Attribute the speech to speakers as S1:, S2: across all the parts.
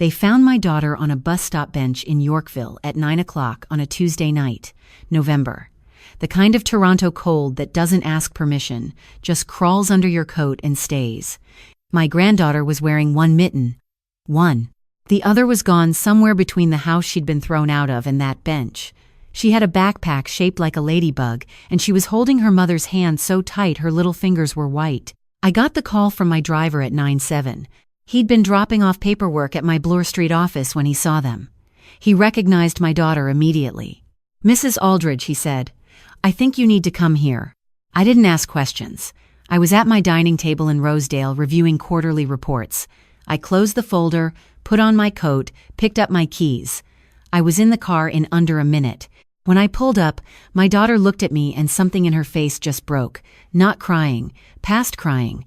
S1: They found my daughter on a bus stop bench in Yorkville at 9 o'clock on a Tuesday night, November. The kind of Toronto cold that doesn't ask permission, just crawls under your coat and stays. My granddaughter was wearing one mitten. One. The other was gone somewhere between the house she'd been thrown out of and that bench. She had a backpack shaped like a ladybug, and she was holding her mother's hand so tight her little fingers were white. I got the call from my driver at 9:07. He'd been dropping off paperwork at my Bloor Street office when he saw them. He recognized my daughter immediately. "Mrs. Aldridge," he said, "I think you need to come here." I didn't ask questions. I was at my dining table in Rosedale reviewing quarterly reports. I closed the folder, put on my coat, picked up my keys. I was in the car in under a minute. When I pulled up, my daughter looked at me and something in her face just broke. Not crying, past crying.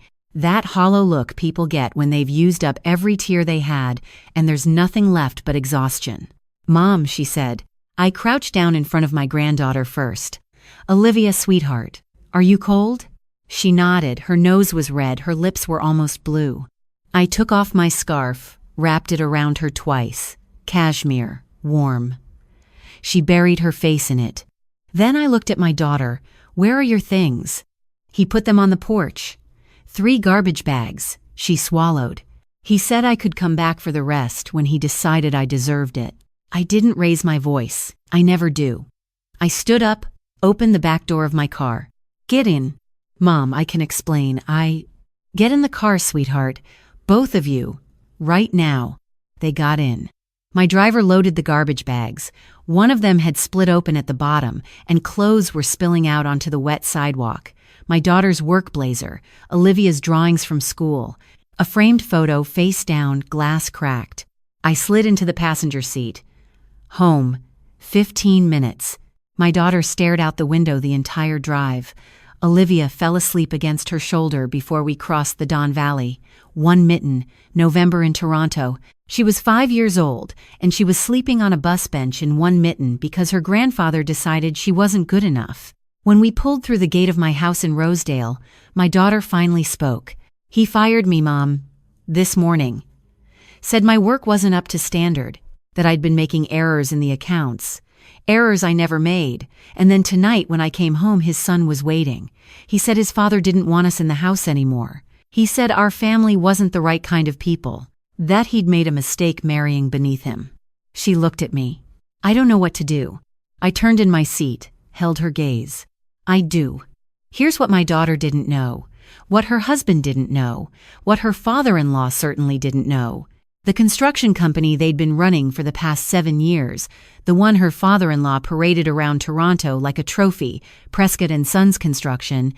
S1: That hollow look people get when they've used up every tear they had and there's nothing left but exhaustion. "Mom," she said. I crouched down in front of my granddaughter first. "Olivia, sweetheart, are you cold?" She nodded. Her nose was red, her lips were almost blue. I took off my scarf, wrapped it around her twice. Cashmere, warm. She buried her face in it. Then I looked at my daughter. "Where are your things?" He put them on the porch. 3 garbage bags, she swallowed. He said I could come back for the rest when he decided I deserved it. I didn't raise my voice. I never do. I stood up, opened the back door of my car. "Get in." "Mom, I can explain. Get in the car, sweetheart. Both of you. Right now." They got in. My driver loaded the garbage bags. One of them had split open at the bottom, and clothes were spilling out onto the wet sidewalk. My daughter's work blazer, Olivia's drawings from school, a framed photo face down, glass cracked. I slid into the passenger seat. Home. 15 minutes. My daughter stared out the window the entire drive. Olivia fell asleep against her shoulder before we crossed the Don Valley. One mitten, November in Toronto. She was 5 years old, and she was sleeping on a bus bench in one mitten because her grandfather decided she wasn't good enough. When we pulled through the gate of my house in Rosedale, my daughter finally spoke. "He fired me, Mom, this morning. Said my work wasn't up to standard, that I'd been making errors in the accounts. Errors I never made, and then tonight when I came home his son was waiting. He said his father didn't want us in the house anymore. He said our family wasn't the right kind of people, that he'd made a mistake marrying beneath him." She looked at me. I don't know what to do. I turned in my seat, held her gaze. "I do. Here's what my daughter didn't know, what her husband didn't know, what her father-in-law certainly didn't know. The construction company they'd been running for the past 7 years, the one her father-in-law paraded around Toronto like a trophy, Prescott & Sons Construction,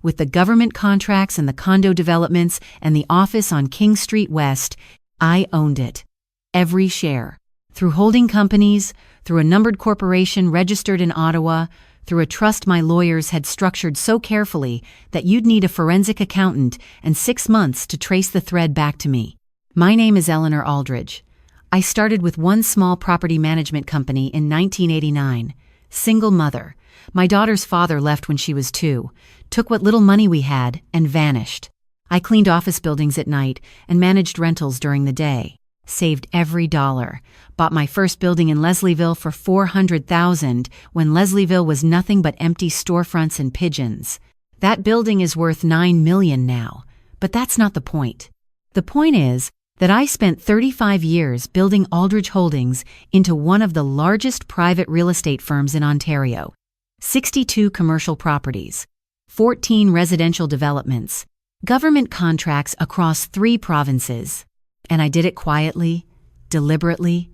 S1: with the government contracts and the condo developments and the office on King Street West, I owned it. Every share. Through holding companies, through a numbered corporation registered in Ottawa, through a trust my lawyers had structured so carefully that you'd need a forensic accountant and 6 months to trace the thread back to me. My name is Eleanor Aldridge. I started with one small property management company in 1989. Single mother. My daughter's father left when she was 2, took what little money we had, and vanished. I cleaned office buildings at night and managed rentals during the day. Saved every dollar. Bought my first building in Leslieville for $400,000 when Leslieville was nothing but empty storefronts and pigeons. That building is worth $9 million now, but that's not the point. The point is that I spent 35 years building Aldridge Holdings into one of the largest private real estate firms in Ontario. 62 commercial properties, 14 residential developments, government contracts across 3 provinces. And I did it quietly, deliberately,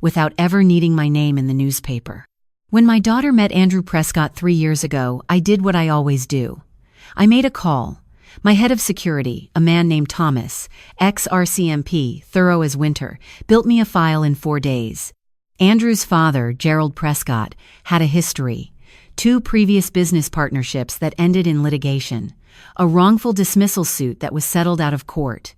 S1: without ever needing my name in the newspaper. When my daughter met Andrew Prescott 3 years ago, I did what I always do. I made a call. My head of security, a man named Thomas, ex-RCMP, thorough as winter, built me a file in 4 days. Andrew's father, Gerald Prescott, had a history. 2 previous business partnerships that ended in litigation. A wrongful dismissal suit that was settled out of court.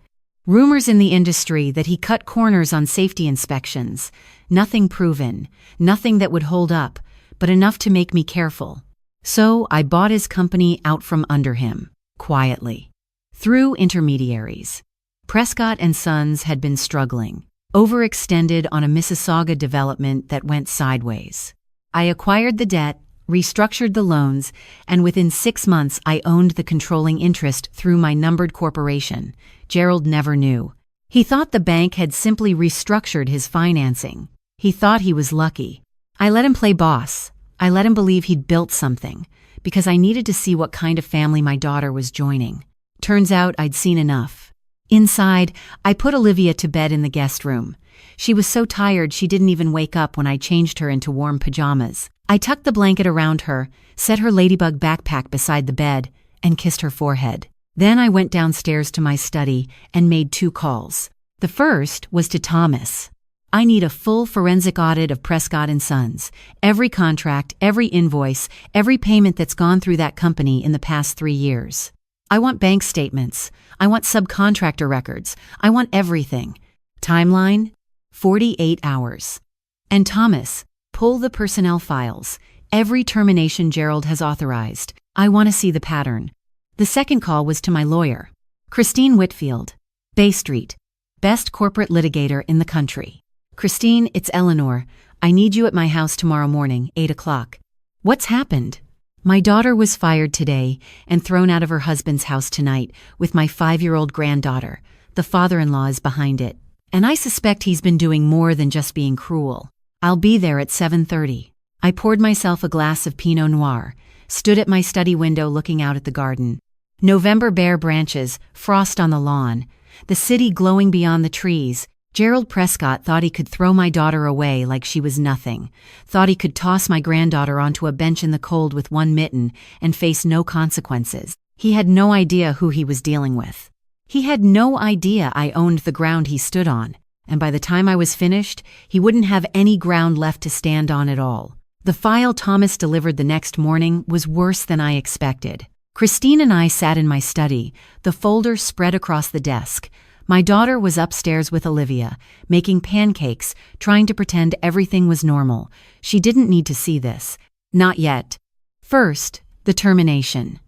S1: Rumors in the industry that he cut corners on safety inspections. Nothing proven, nothing that would hold up, but enough to make me careful. So I bought his company out from under him, quietly, through intermediaries. Prescott & Sons had been struggling. overextended on a Mississauga development that went sideways. I acquired the debt, restructured the loans, and within 6 months I owned the controlling interest through my numbered corporation. Gerald never knew. He thought the bank had simply restructured his financing. He thought he was lucky. I let him play boss. I let him believe he'd built something, because I needed to see what kind of family my daughter was joining. Turns out I'd seen enough. Inside, I put Olivia to bed in the guest room. She was so tired she didn't even wake up when I changed her into warm pajamas. I tucked the blanket around her, set her ladybug backpack beside the bed, and kissed her forehead. Then I went downstairs to my study and made 2 calls. The first was to Thomas. I need a full forensic audit of Prescott & Sons. Every contract, every invoice, every payment that's gone through that company in the past 3 years. I want bank statements. I want subcontractor records. I want everything. Timeline? 48 hours. And Thomas, pull the personnel files. Every termination Gerald has authorized. I want to see the pattern. The second call was to my lawyer, Christine Whitfield, Bay Street, best corporate litigator in the country. Christine, it's Eleanor. I need you at my house tomorrow morning, 8 o'clock. What's happened? My daughter was fired today and thrown out of her husband's house tonight with my 5-year-old granddaughter. The father-in-law is behind it. And I suspect he's been doing more than just being cruel. I'll be there at 7:30. I poured myself a glass of Pinot Noir, stood at my study window looking out at the garden. November bare branches, frost on the lawn, the city glowing beyond the trees. Gerald Prescott thought he could throw my daughter away like she was nothing, thought he could toss my granddaughter onto a bench in the cold with one mitten and face no consequences. He had no idea who he was dealing with. He had no idea I owned the ground he stood on, and by the time I was finished, he wouldn't have any ground left to stand on at all. The file Thomas delivered the next morning was worse than I expected. Christine and I sat in my study, the folder spread across the desk. My daughter was upstairs with Olivia, making pancakes, trying to pretend everything was normal. She didn't need to see this. Not yet. First, the termination.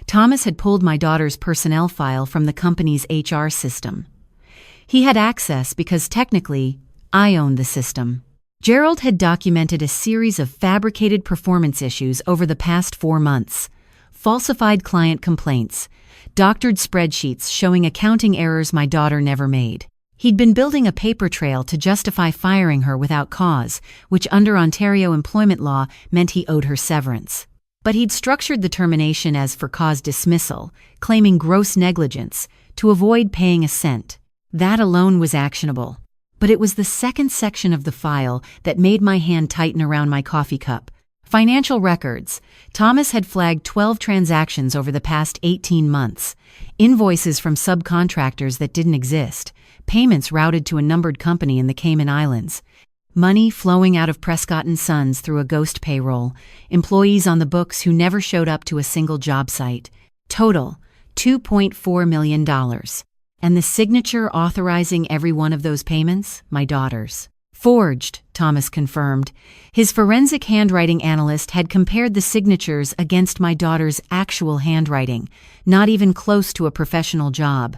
S1: Thomas had pulled my daughter's personnel file from the company's HR system. He had access because technically, I owned the system. Gerald had documented a series of fabricated performance issues over the past 4 months. Falsified client complaints, doctored spreadsheets showing accounting errors my daughter never made. He'd been building a paper trail to justify firing her without cause, which under Ontario employment law meant he owed her severance. But he'd structured the termination as for cause dismissal, claiming gross negligence, to avoid paying a cent. That alone was actionable. But it was the second section of the file that made my hand tighten around my coffee cup. Financial records. Thomas had flagged 12 transactions over the past 18 months. Invoices from subcontractors that didn't exist. Payments routed to a numbered company in the Cayman Islands. Money flowing out of Prescott & Sons through a ghost payroll. Employees on the books who never showed up to a single job site. Total, $2.4 million. And the signature authorizing every one of those payments? My daughter's. Forged, Thomas confirmed. His forensic handwriting analyst had compared the signatures against my daughter's actual handwriting, not even close to a professional job.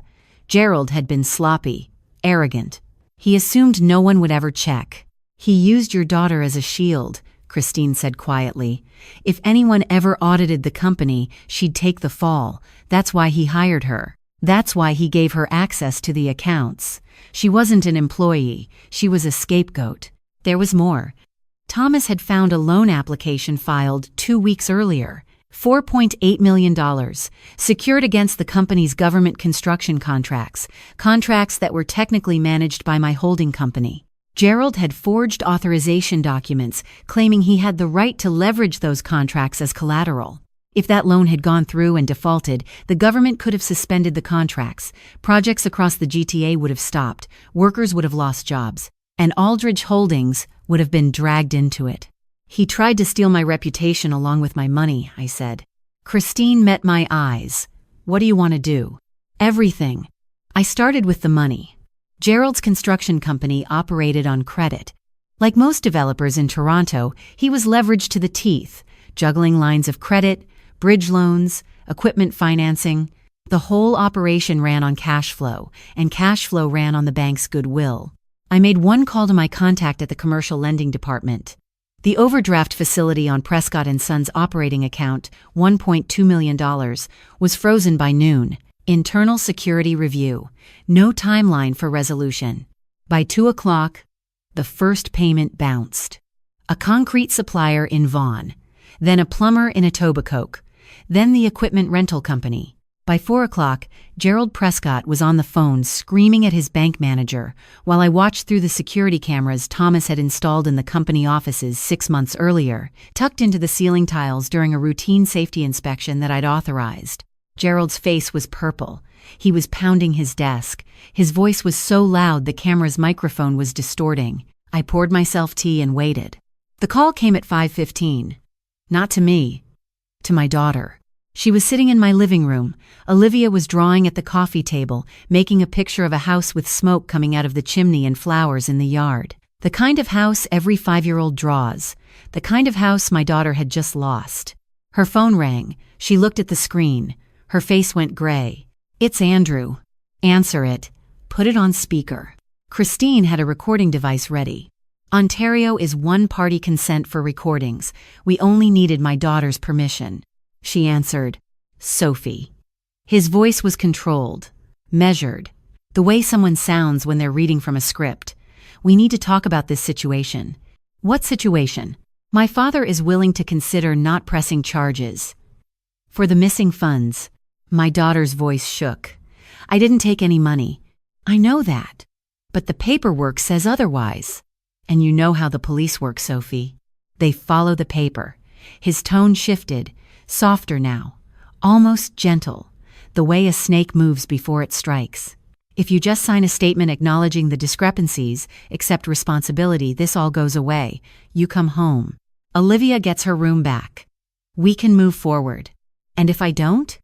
S1: Gerald had been sloppy, arrogant. He assumed no one would ever check. He used your daughter as a shield, Christine said quietly. If anyone ever audited the company, she'd take the fall. That's why he hired her. That's why he gave her access to the accounts. She wasn't an employee. She was a scapegoat. There was more. Thomas had found a loan application filed 2 weeks earlier, $4.8 million, secured against the company's government construction contracts that were technically managed by my holding company. Gerald had forged authorization documents claiming he had the right to leverage those contracts as collateral. If that loan had gone through and defaulted, the government could have suspended the contracts, projects across the GTA would have stopped, workers would have lost jobs, and Aldridge Holdings would have been dragged into it. He tried to steal my reputation along with my money, I said. Christine met my eyes. What do you want to do? Everything. I started with the money. Gerald's construction company operated on credit. Like most developers in Toronto, he was leveraged to the teeth, juggling lines of credit, bridge loans, equipment financing. The whole operation ran on cash flow, and cash flow ran on the bank's goodwill. I made one call to my contact at the commercial lending department. The overdraft facility on Prescott & Sons' operating account, $1.2 million, was frozen by noon. Internal security review. No timeline for resolution. By 2 o'clock, the first payment bounced. A concrete supplier in Vaughan, then a plumber in Etobicoke, then the equipment rental company. By 4 o'clock, Gerald Prescott was on the phone screaming at his bank manager while I watched through the security cameras Thomas had installed in the company offices 6 months earlier, tucked into the ceiling tiles during a routine safety inspection that I'd authorized. Gerald's face was purple. He was pounding his desk. His voice was so loud the camera's microphone was distorting. I poured myself tea and waited. The call came at 5:15. Not to me. To my daughter. She was sitting in my living room. Olivia was drawing at the coffee table, making a picture of a house with smoke coming out of the chimney and flowers in the yard. The kind of house every 5-year-old draws. The kind of house my daughter had just lost. Her phone rang. She looked at the screen. Her face went gray. "It's Andrew." "Answer it. Put it on speaker." Christine had a recording device ready. "Ontario is one-party consent for recordings. We only needed my daughter's permission." She answered, "Sophie." His voice was controlled, measured, the way someone sounds when they're reading from a script. "We need to talk about this situation." "What situation?" "My father is willing to consider not pressing charges for the missing funds." My daughter's voice shook. "I didn't take any money." "I know that. But the paperwork says otherwise." "And you know how the police work, Sophie. They follow the paper." His tone shifted, softer now, almost gentle, the way a snake moves before it strikes. "If you just sign a statement acknowledging the discrepancies, accept responsibility, this all goes away. You come home. Olivia gets her room back. We can move forward. And if I don't?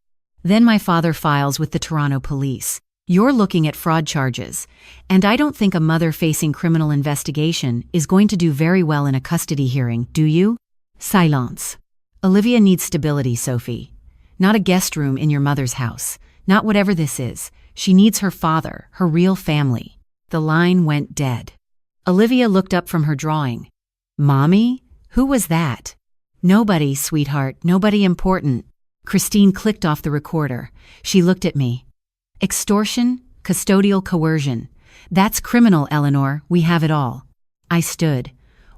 S1: Then my father files with the Toronto police. You're looking at fraud charges. And I don't think a mother facing criminal investigation is going to do very well in a custody hearing, do you?" Silence. "Olivia needs stability, Sophie. Not a guest room in your mother's house. Not whatever this is. She needs her father, her real family." The line went dead. Olivia looked up from her drawing. "Mommy? Who was that?" "Nobody, sweetheart, nobody important." Christine clicked off the recorder. She looked at me. "Extortion, custodial coercion. That's criminal, Eleanor. We have it all." I stood,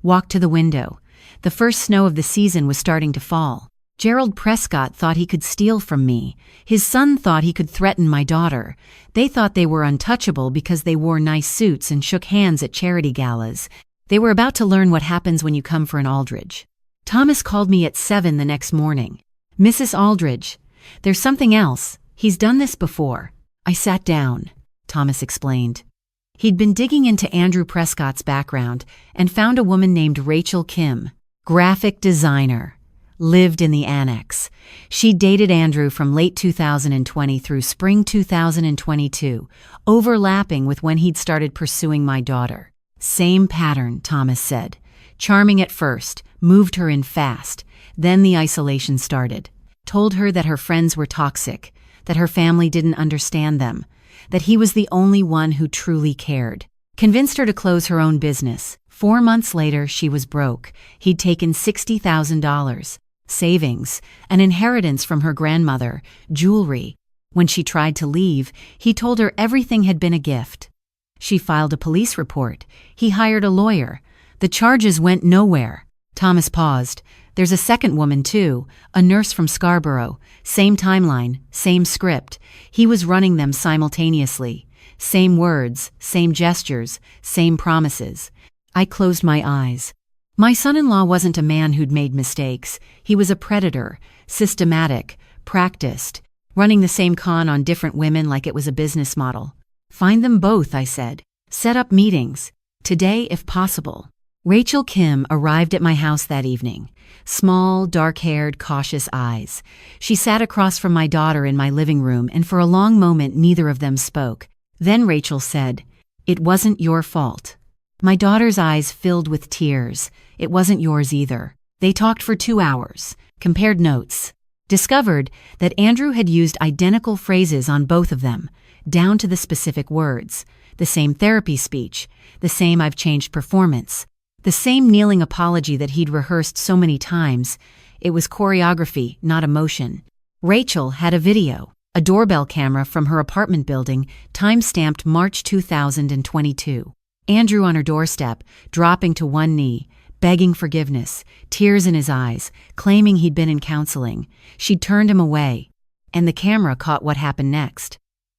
S1: walked to the window. The first snow of the season was starting to fall. Gerald Prescott thought he could steal from me. His son thought he could threaten my daughter. They thought they were untouchable because they wore nice suits and shook hands at charity galas. They were about to learn what happens when you come for an Aldridge. Thomas called me at 7 the next morning. "Mrs. Aldridge, there's something else. He's done this before." I sat down, Thomas explained. He'd been digging into Andrew Prescott's background and found a woman named Rachel Kim, graphic designer, lived in the annex. She dated Andrew from late 2020 through spring 2022, overlapping with when he'd started pursuing my daughter. "Same pattern," Thomas said. "Charming at first, moved her in fast. Then the isolation started. Told her that her friends were toxic, that her family didn't understand them, that he was the only one who truly cared. Convinced her to close her own business. 4 months later, she was broke. He'd taken $60,000, savings, an inheritance from her grandmother, jewelry. When she tried to leave, he told her everything had been a gift. She filed a police report. He hired a lawyer. The charges went nowhere." Thomas paused. "There's a second woman, too, a nurse from Scarborough. Same timeline, same script. He was running them simultaneously. Same words, same gestures, same promises." I closed my eyes. My son-in-law wasn't a man who'd made mistakes. He was a predator, systematic, practiced, running the same con on different women like it was a business model. "Find them both," I said. "Set up meetings. Today, if possible." Rachel Kim arrived at my house that evening. Small, dark-haired, cautious eyes. She sat across from my daughter in my living room, and for a long moment neither of them spoke. Then Rachel said, "It wasn't your fault." My daughter's eyes filled with tears. "It wasn't yours either." They talked for 2 hours, compared notes. Discovered that Andrew had used identical phrases on both of them, down to the specific words. The same therapy speech, the same "I've changed" performance, the same kneeling apology that he'd rehearsed so many times. It was choreography, not emotion. Rachel had a video, a doorbell camera from her apartment building, time-stamped March 2022. Andrew on her doorstep, dropping to one knee, begging forgiveness, tears in his eyes, claiming he'd been in counseling. She'd turned him away. And the camera caught what happened next.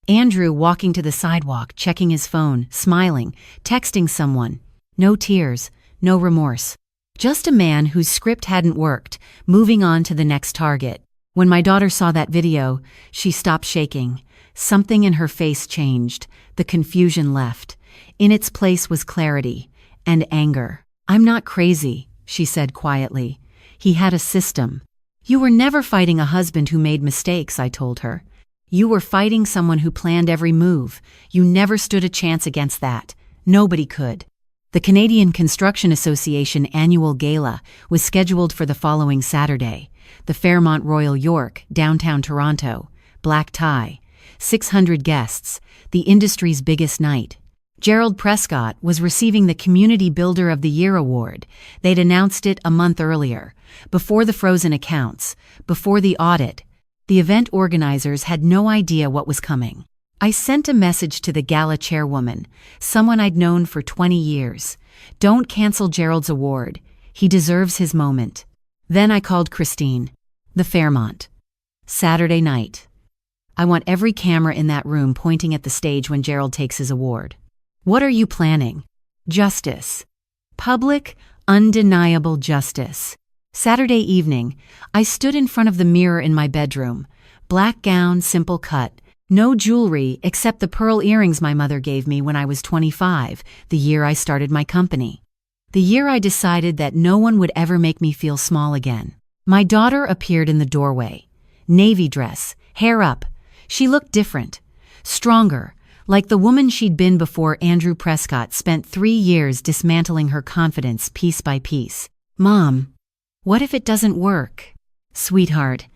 S1: Andrew walking to the sidewalk, checking his phone, smiling, texting someone. No tears, no remorse. Just a man whose script hadn't worked, moving on to the next target. When my daughter saw that video, she stopped shaking. Something in her face changed. The confusion left. In its place was clarity and anger. "I'm not crazy," she said quietly. "He had a system." "You were never fighting a husband who made mistakes," I told her. "You were fighting someone who planned every move. You never stood a chance against that. Nobody could." The Canadian Construction Association annual gala was scheduled for the following Saturday. The Fairmont Royal York, downtown Toronto. Black tie. 600 guests. The industry's biggest night. Gerald Prescott was receiving the Community Builder of the Year award. They'd announced it a month earlier, before the frozen accounts, before the audit. The event organizers had no idea what was coming. I sent a message to the gala chairwoman, someone I'd known for 20 years. "Don't cancel Gerald's award. He deserves his moment." Then I called Christine. The Fairmont. Saturday night. "I want every camera in that room pointing at the stage when Gerald takes his award." "What are you planning?" "Justice. Public, undeniable justice." Saturday evening, I stood in front of the mirror in my bedroom. Black gown, simple cut. No jewelry except the pearl earrings my mother gave me when I was 25, the year I started my company. The year I decided that no one would ever make me feel small again. My daughter appeared in the doorway. Navy dress, hair up. She looked different. Stronger, like the woman she'd been before Andrew Prescott spent 3 years dismantling her confidence piece by piece. "Mom, what if it doesn't work?" "Sweetheart,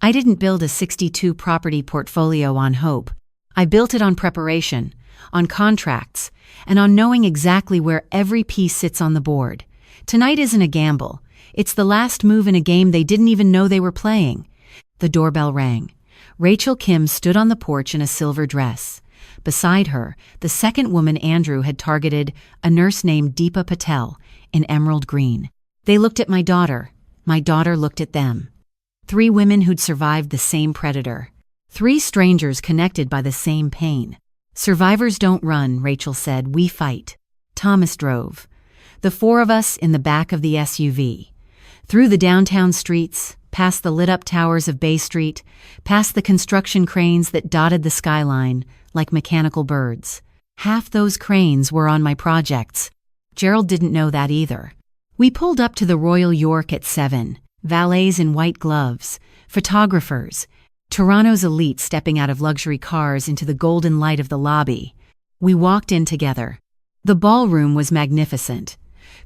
S1: I didn't build a 62-property portfolio on hope. I built it on preparation, on contracts, and on knowing exactly where every piece sits on the board. Tonight isn't a gamble. It's the last move in a game they didn't even know they were playing." The doorbell rang. Rachel Kim stood on the porch in a silver dress. Beside her, the second woman Andrew had targeted, a nurse named Deepa Patel, in emerald green. They looked at my daughter. My daughter looked at them. 3 women who'd survived the same predator. 3 strangers connected by the same pain. "Survivors don't run," Rachel said. "We fight." Thomas drove. The 4 of us in the back of the SUV. Through the downtown streets, past the lit-up towers of Bay Street, past the construction cranes that dotted the skyline like mechanical birds. Half those cranes were on my projects. Gerald didn't know that either. We pulled up to the Royal York at 7. Valets in white gloves, photographers, Toronto's elite stepping out of luxury cars into the golden light of the lobby. We walked in together. The ballroom was magnificent.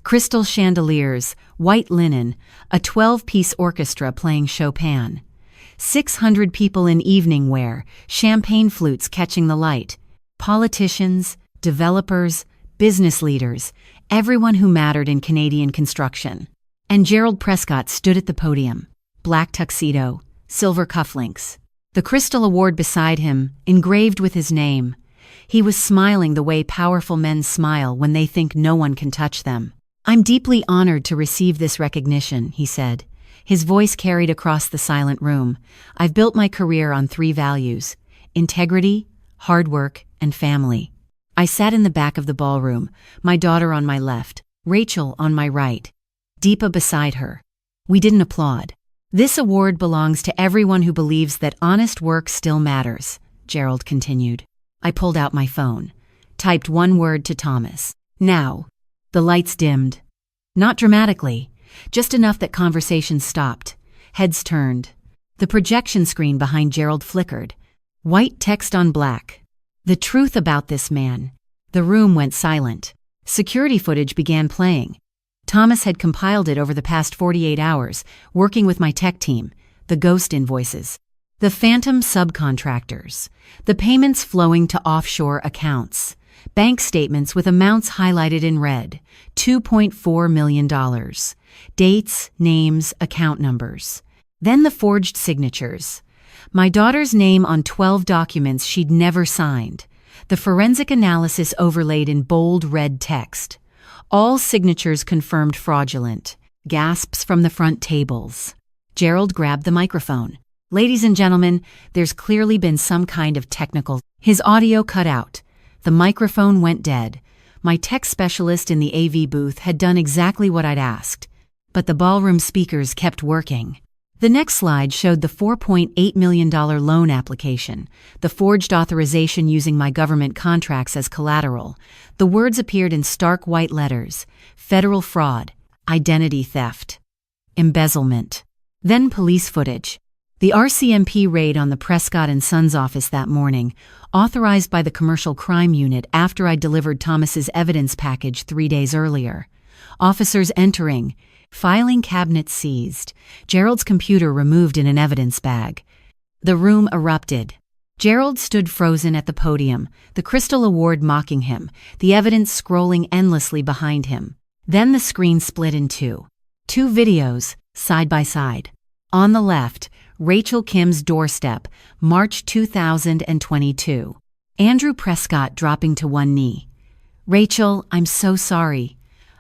S1: Crystal chandeliers, white linen, a 12-piece orchestra playing Chopin. 600 people in evening wear, champagne flutes catching the light. Politicians, developers, business leaders, everyone who mattered in Canadian construction. And Gerald Prescott stood at the podium. Black tuxedo, silver cufflinks. The Crystal Award beside him, engraved with his name. He was smiling the way powerful men smile when they think no one can touch them. "I'm deeply honored to receive this recognition," he said. His voice carried across the silent room. "I've built my career on 3 values: integrity, hard work, and family." I sat in the back of the ballroom, my daughter on my left, Rachel on my right. Deepa beside her. We didn't applaud. "This award belongs to everyone who believes that honest work still matters," Gerald continued. I pulled out my phone, typed 1 word to Thomas. "Now." The lights dimmed. Not dramatically, just enough that conversation stopped. Heads turned. The projection screen behind Gerald flickered. White text on black. The truth about this man. The room went silent. Security footage began playing. Thomas had compiled it over the past 48 hours, working with my tech team. the ghost invoices, the phantom subcontractors, the payments flowing to offshore accounts, bank statements with amounts highlighted in red, $2.4 million, dates, names, account numbers. Then the forged signatures. My daughter's name on 12 documents she'd never signed. The forensic analysis overlaid in bold red text. All signatures confirmed fraudulent. Gasps from the front tables. Gerald grabbed the microphone. "Ladies and gentlemen, there's clearly been some kind of technical..." His audio cut out. The microphone went dead. My tech specialist in the AV booth had done exactly what I'd asked. But the ballroom speakers kept working. The next slide showed the $4.8 million loan application, the forged authorization using my government contracts as collateral. The words appeared in stark white letters: federal fraud, identity theft, embezzlement. Then police footage. The RCMP raid on the Prescott and Sons office that morning, authorized by the Commercial Crime Unit after I delivered Thomas's evidence package 3 days earlier. Officers entering. Filing cabinet seized. Gerald's computer removed in an evidence bag. The room erupted. Gerald stood frozen at the podium, the Crystal Award mocking him, the evidence scrolling endlessly behind him. Then the screen split in two. Two videos, side by side. On the left, Rachel Kim's doorstep, March 2022. Andrew Prescott dropping to one knee. "Rachel, I'm so sorry.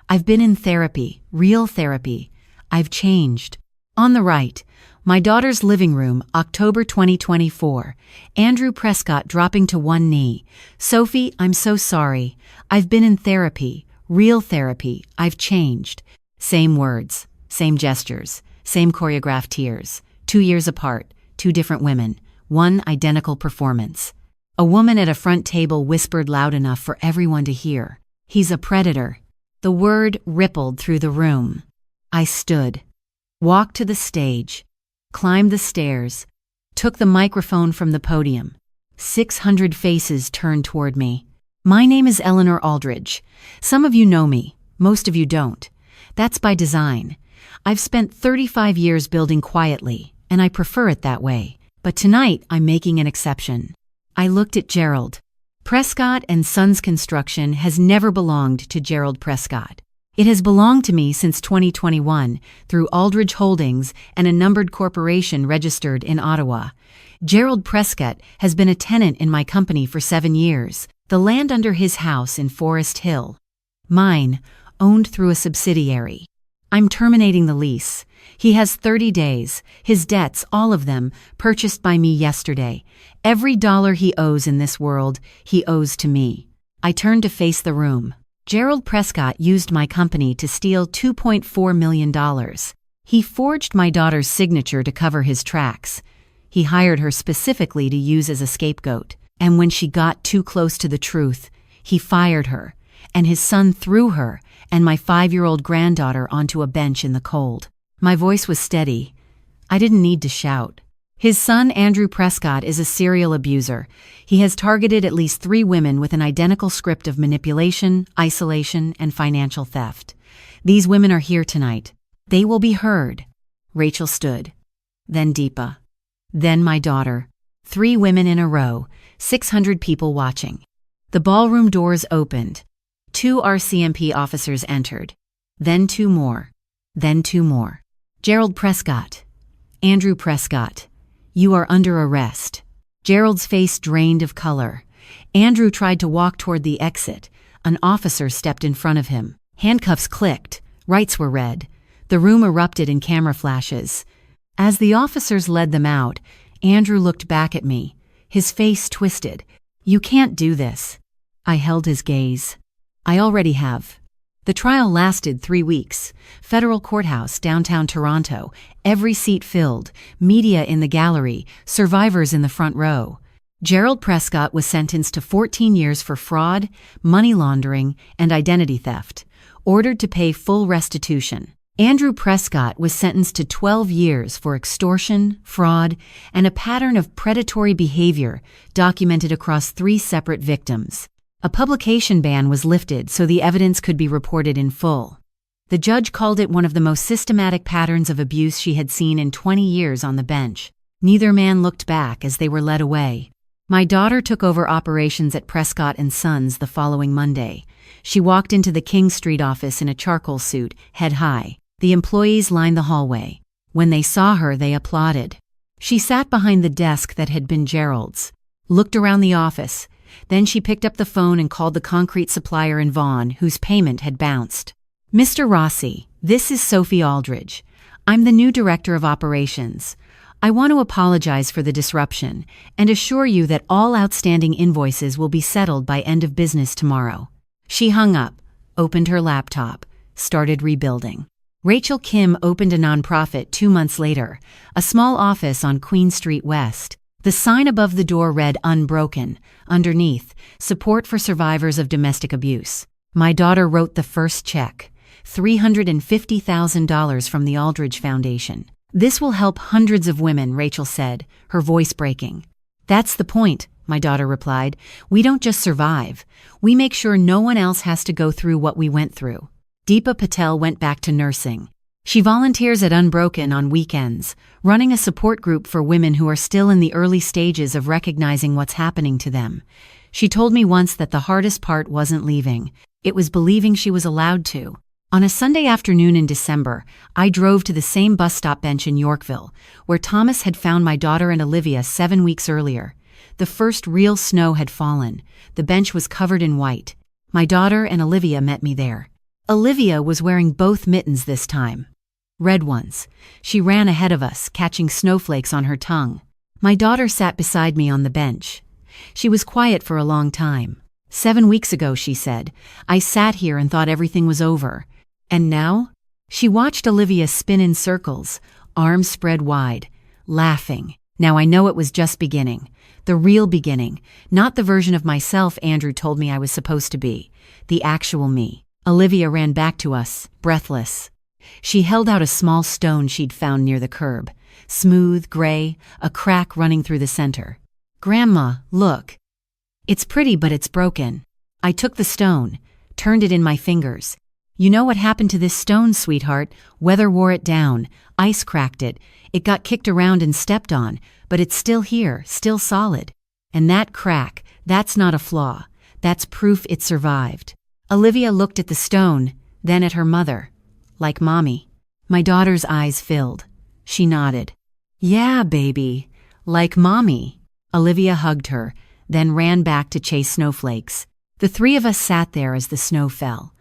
S1: I've been in therapy, real therapy. I've changed." On the right, my daughter's living room, October 2024. Andrew Prescott dropping to one knee. "Sophie, I'm so sorry. I've been in therapy, real therapy. I've changed." Same words, same gestures, same choreographed tears. 2 years apart, two different women, one identical performance. A woman at a front table whispered loud enough for everyone to hear, "He's a predator." The word rippled through the room. I stood, walked to the stage, climbed the stairs, took the microphone from the podium. 600 faces turned toward me. "My name is Eleanor Aldridge. Some of you know me, most of you don't. That's by design. I've spent 35 years building quietly, and I prefer it that way. But tonight I'm making an exception." I looked at Gerald. Prescott and Sons Construction has never belonged to Gerald Prescott. It has belonged to me since 2021 through Aldridge Holdings and a numbered corporation registered in Ottawa. Gerald Prescott has been a tenant in my company for 7 years. The land under his house in Forest Hill. Mine, owned through a subsidiary. I'm terminating the lease. He has 30 days. His debts, all of them, purchased by me yesterday. Every dollar he owes in this world, he owes to me. I turned to face the room. Gerald Prescott used my company to steal $2.4 million. He forged my daughter's signature to cover his tracks. He hired her specifically to use as a scapegoat. And when she got too close to the truth, he fired her, and his son threw her and my 5-year-old granddaughter onto a bench in the cold. My voice was steady. I didn't need to shout. His son, Andrew Prescott, is a serial abuser. He has targeted at least 3 women with an identical script of manipulation, isolation, and financial theft. These women are here tonight. They will be heard. Rachel stood. Then Deepa. Then my daughter. 3 women in a row, 600 people watching. The ballroom doors opened. 2 RCMP officers entered. Then 2 more. Then 2 more. "Gerald Prescott. Andrew Prescott. You are under arrest." Gerald's face drained of color. Andrew tried to walk toward the exit. An officer stepped in front of him. Handcuffs clicked. Rights were read. The room erupted in camera flashes. As the officers led them out, Andrew looked back at me. His face twisted. "You can't do this." I held his gaze. "I already have." The trial lasted 3 weeks. Federal courthouse, downtown Toronto. Every seat filled. Media in the gallery. Survivors in the front row. Gerald Prescott was sentenced to 14 years for fraud, money laundering, and identity theft. Ordered to pay full restitution. Andrew Prescott was sentenced to 12 years for extortion, fraud, and a pattern of predatory behavior documented across 3 separate victims. A publication ban was lifted so the evidence could be reported in full. The judge called it one of the most systematic patterns of abuse she had seen in 20 years on the bench. Neither man looked back as they were led away. My daughter took over operations at Prescott & Sons the following Monday. She walked into the King Street office in a charcoal suit, head high. The employees lined the hallway. When they saw her, they applauded. She sat behind the desk that had been Gerald's, looked around the office. Then she picked up the phone and called the concrete supplier in Vaughan, whose payment had bounced. Mr. Rossi, this is Sophie Aldridge. I'm the new director of operations. I want to apologize for the disruption and assure you that all outstanding invoices will be settled by end of business tomorrow. She hung up, opened her laptop, started rebuilding. Rachel Kim opened a nonprofit 2 months later, a small office on Queen Street West. The sign above the door read Unbroken. Underneath, support for survivors of domestic abuse. My daughter wrote the first check, $350,000 from the Aldridge Foundation. This will help hundreds of women, Rachel said, her voice breaking. That's the point, my daughter replied. We don't just survive. We make sure no one else has to go through what we went through. Deepa Patel went back to nursing. She volunteers at Unbroken on weekends, running a support group for women who are still in the early stages of recognizing what's happening to them. She told me once that the hardest part wasn't leaving. It was believing she was allowed to. On a Sunday afternoon in December, I drove to the same bus stop bench in Yorkville, where Thomas had found my daughter and Olivia 7 weeks earlier. The first real snow had fallen. The bench was covered in white. My daughter and Olivia met me there. Olivia was wearing both mittens this time. Red ones. She ran ahead of us, catching snowflakes on her tongue. My daughter sat beside me on the bench. She was quiet for a long time. 7 weeks ago, she said, I sat here and thought everything was over. And now? She watched Olivia spin in circles, arms spread wide, laughing. Now I know it was just beginning. The real beginning, not the version of myself Andrew told me I was supposed to be. The actual me. Olivia ran back to us, breathless. She held out a small stone she'd found near the curb. Smooth, gray, a crack running through the center. Grandma, look. It's pretty, but it's broken. I took the stone, turned it in my fingers. You know what happened to this stone, sweetheart? Weather wore it down. Ice cracked it. It got kicked around and stepped on, but it's still here, still solid. And that crack, that's not a flaw. That's proof it survived. Olivia looked at the stone, then at her mother. Like Mommy. My daughter's eyes filled. She nodded. Yeah, baby. Like Mommy. Olivia hugged her, then ran back to chase snowflakes. The three of us sat there as the snow fell.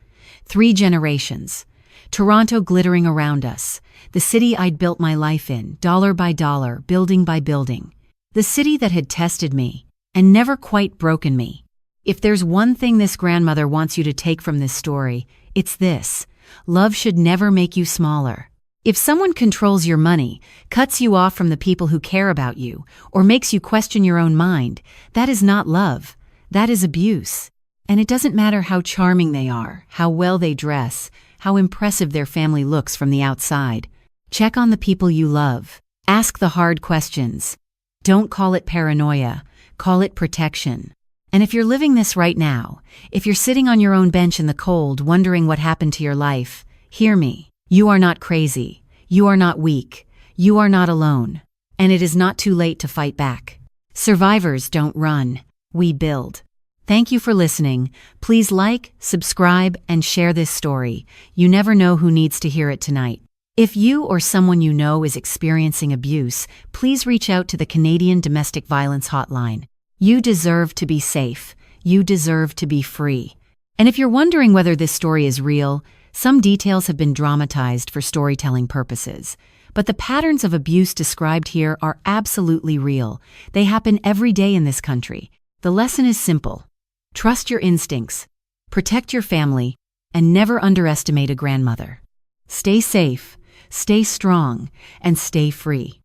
S1: 3 generations. Toronto glittering around us. The city I'd built my life in, dollar by dollar, building by building. The city that had tested me, and never quite broken me. If there's one thing this grandmother wants you to take from this story, it's this. Love should never make you smaller. If someone controls your money, cuts you off from the people who care about you, or makes you question your own mind, that is not love. That is abuse. And it doesn't matter how charming they are, how well they dress, how impressive their family looks from the outside. Check on the people you love. Ask the hard questions. Don't call it paranoia. Call it protection. And if you're living this right now, if you're sitting on your own bench in the cold wondering what happened to your life, hear me. You are not crazy. You are not weak. You are not alone. And it is not too late to fight back. Survivors don't run. We build. Thank you for listening. Please like, subscribe, and share this story. You never know who needs to hear it tonight. If you or someone you know is experiencing abuse, please reach out to the Canadian Domestic Violence Hotline. You deserve to be safe. You deserve to be free. And if you're wondering whether this story is real, some details have been dramatized for storytelling purposes. But the patterns of abuse described here are absolutely real. They happen every day in this country. The lesson is simple. Trust your instincts, protect your family, and never underestimate a grandmother. Stay safe, stay strong, and stay free.